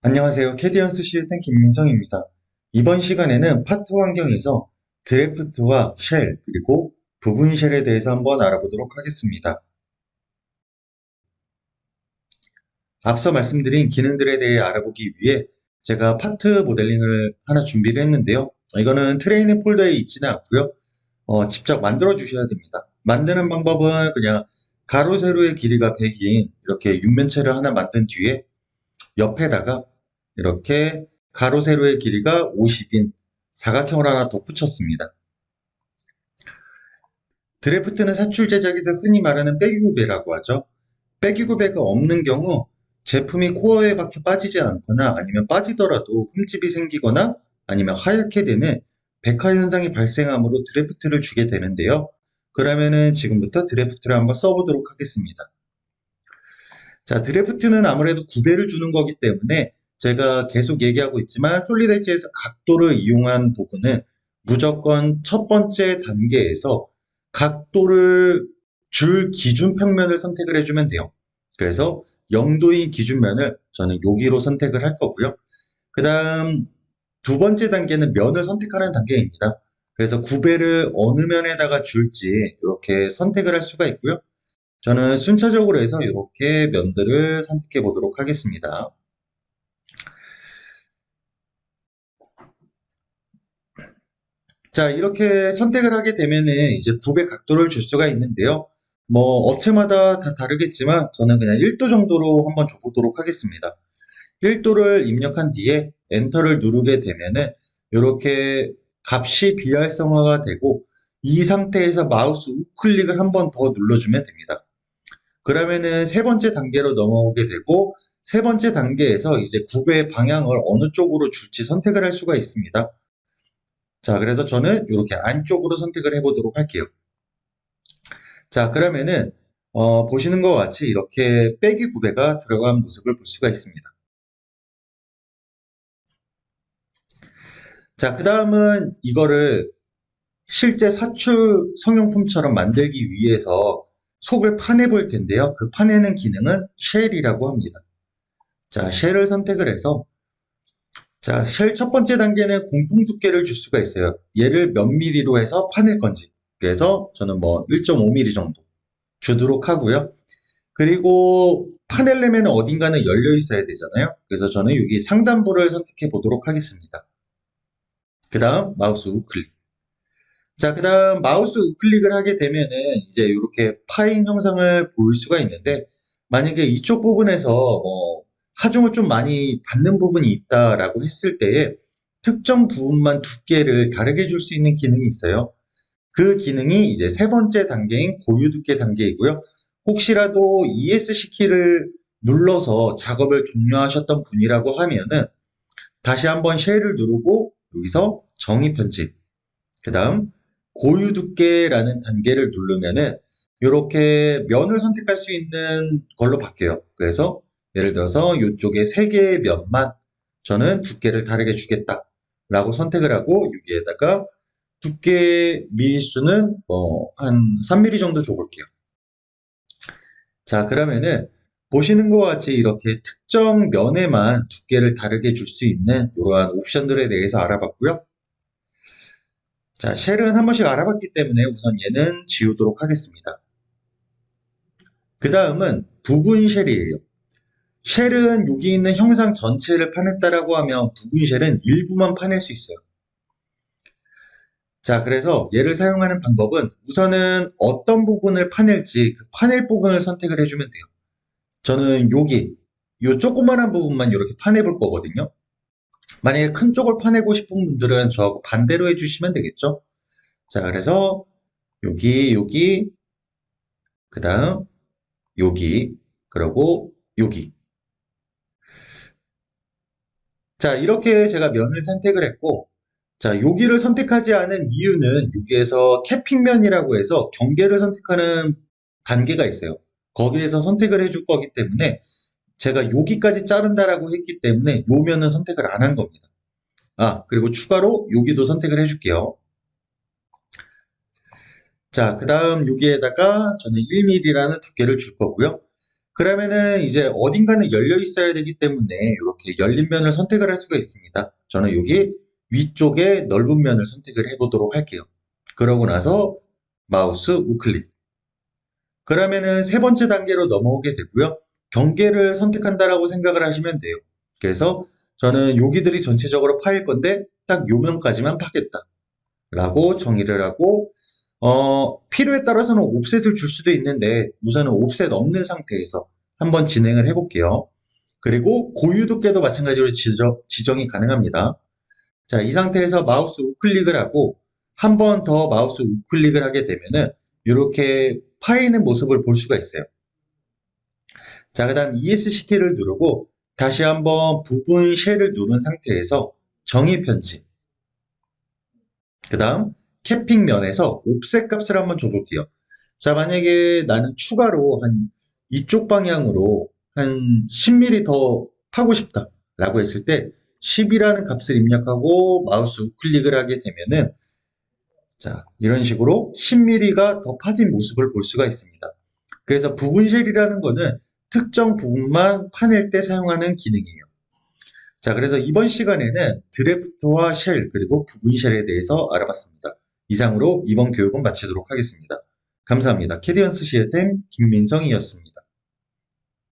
안녕하세요. 캐디언스 시스템 김민성입니다. 이번 시간에는 파트 환경에서 드래프트와 쉘, 그리고 부분 쉘에 대해서 한번 알아보도록 하겠습니다. 앞서 말씀드린 기능들에 대해 알아보기 위해 제가 파트 모델링을 하나 준비를 했는데요. 이거는 트레이닝 폴더에 있지는 않고요. 직접 만들어 주셔야 됩니다. 만드는 방법은 그냥 가로, 세로의 길이가 100인 이렇게 육면체를 하나 만든 뒤에 옆에다가 이렇게 가로 세로의 길이가 50인 사각형을 하나 덧붙였습니다. 드래프트는 사출 제작에서 흔히 말하는 빼기구배라고 하죠. 빼기구배가 없는 경우 제품이 코어에 박혀 빠지지 않거나 아니면 빠지더라도 흠집이 생기거나 아니면 하얗게 되는 백화 현상이 발생하므로 드래프트를 주게 되는데요. 그러면은 지금부터 드래프트를 한번 써보도록 하겠습니다. 자, 드래프트는 아무래도 구배를 주는 거기 때문에 제가 계속 얘기하고 있지만 솔리드 엣지에서 각도를 이용한 부분은 무조건 첫 번째 단계에서 각도를 줄 기준 평면을 선택을 해주면 돼요. 그래서 0도인 기준면을 저는 여기로 선택을 할 거고요. 그 다음 두 번째 단계는 면을 선택하는 단계입니다. 그래서 구배를 어느 면에다가 줄지 이렇게 선택을 할 수가 있고요. 저는 순차적으로 해서 이렇게 면들을 선택해 보도록 하겠습니다. 자, 이렇게 선택을 하게 되면은 이제 굽의 각도를 줄 수가 있는데요. 뭐 업체마다 다 다르겠지만 저는 그냥 1도 정도로 한번 줘보도록 하겠습니다. 1도를 입력한 뒤에 엔터를 누르게 되면은 이렇게 값이 비활성화가 되고 이 상태에서 마우스 우클릭을 한번 더 눌러주면 됩니다. 그러면은 세 번째 단계로 넘어오게 되고 세 번째 단계에서 이제 굽의 방향을 어느 쪽으로 줄지 선택을 할 수가 있습니다. 자, 그래서 저는 이렇게 안쪽으로 선택을 해보도록 할게요. 자, 그러면은 보시는 것 같이 이렇게 빼기 구배가 들어간 모습을 볼 수가 있습니다. 자, 그 다음은 이거를 실제 사출 성형품처럼 만들기 위해서 속을 파내 볼 텐데요. 그 파내는 기능은 쉘이라고 합니다. 자, 쉘을 선택을 해서 자, 쉘 첫 번째 단계는 공통 두께를 줄 수가 있어요. 얘를 몇 미리로 해서 파낼 건지. 그래서 저는 뭐 1.5mm 정도 주도록 하고요. 그리고 파내려면 어딘가는 열려 있어야 되잖아요. 그래서 저는 여기 상단부를 선택해 보도록 하겠습니다. 그 다음 마우스 우클릭. 자, 그 다음 마우스 우클릭을 하게 되면은 이제 이렇게 파인 형상을 볼 수가 있는데 만약에 이쪽 부분에서 하중을 좀 많이 받는 부분이 있다라고 했을 때에 특정 부분만 두께를 다르게 줄 수 있는 기능이 있어요. 그 기능이 이제 세 번째 단계인 고유 두께 단계이고요. 혹시라도 ESC 키를 눌러서 작업을 종료하셨던 분이라고 하면은 다시 한번 쉘을 누르고 여기서 정의 편집, 그 다음 고유 두께라는 단계를 누르면은 이렇게 면을 선택할 수 있는 걸로 바뀌어요. 그래서 예를 들어서 이쪽에 세 개의 면만 저는 두께를 다르게 주겠다라고 선택을 하고 여기에다가 두께 미리수는 한 3mm 정도 줘볼게요. 자, 그러면은 보시는 것과 같이 이렇게 특정 면에만 두께를 다르게 줄 수 있는 이러한 옵션들에 대해서 알아봤고요. 자, 쉘은 한 번씩 알아봤기 때문에 우선 얘는 지우도록 하겠습니다. 그 다음은 부분 쉘이에요. 쉘은 여기 있는 형상 전체를 파냈다라고 하면 부분 쉘은 일부만 파낼 수 있어요. 자, 그래서 얘를 사용하는 방법은 우선은 어떤 부분을 파낼지 그 파낼 부분을 선택을 해주면 돼요. 저는 여기 요 조그만한 부분만 이렇게 파내볼 거거든요. 만약에 큰 쪽을 파내고 싶은 분들은 저하고 반대로 해주시면 되겠죠. 자, 그래서 여기, 그 다음 여기, 그리고 여기. 자, 이렇게 제가 면을 선택을 했고, 자, 여기를 선택하지 않은 이유는 여기에서 캐핑면이라고 해서 경계를 선택하는 단계가 있어요. 거기에서 선택을 해줄 거기 때문에 제가 여기까지 자른다라고 했기 때문에 요 면은 선택을 안 한 겁니다. 아, 그리고 추가로 여기도 선택을 해줄게요. 자, 그 다음 여기에다가 저는 1mm라는 두께를 줄 거고요. 그러면은 이제 어딘가는 열려 있어야 되기 때문에 이렇게 열린 면을 선택을 할 수가 있습니다. 저는 여기 위쪽에 넓은 면을 선택을 해보도록 할게요. 그러고 나서 마우스 우클릭. 그러면은 세 번째 단계로 넘어오게 되고요. 경계를 선택한다라고 생각을 하시면 돼요. 그래서 저는 여기들이 전체적으로 파일 건데 딱 요면까지만 파겠다. 라고 정의를 하고 필요에 따라서는 옵셋을 줄 수도 있는데 우선은 옵셋 없는 상태에서 한번 진행을 해볼게요. 그리고 고유 두께도 마찬가지로 지정이 가능합니다. 자, 이 상태에서 마우스 우클릭을 하고 한 번 더 마우스 우클릭을 하게 되면은 이렇게 파이는 모습을 볼 수가 있어요. 자, 그 다음 ESC 키를 누르고 다시 한번 부분 쉘을 누른 상태에서 정의 편집. 그 다음 캐핑 면에서 옵셋 값을 한번 줘볼게요. 자, 만약에 나는 추가로 한 이쪽 방향으로 한 10mm 더 파고 싶다 라고 했을 때 10이라는 값을 입력하고 마우스 우클릭을 하게 되면은 자, 이런 식으로 10mm가 더 파진 모습을 볼 수가 있습니다. 그래서 부분 쉘이라는 거는 특정 부분만 파낼 때 사용하는 기능이에요. 자, 그래서 이번 시간에는 드래프트와 쉘, 그리고 부분 쉘에 대해서 알아봤습니다. 이상으로 이번 교육은 마치도록 하겠습니다. 감사합니다. 캐디언스 시스템 김민성이었습니다.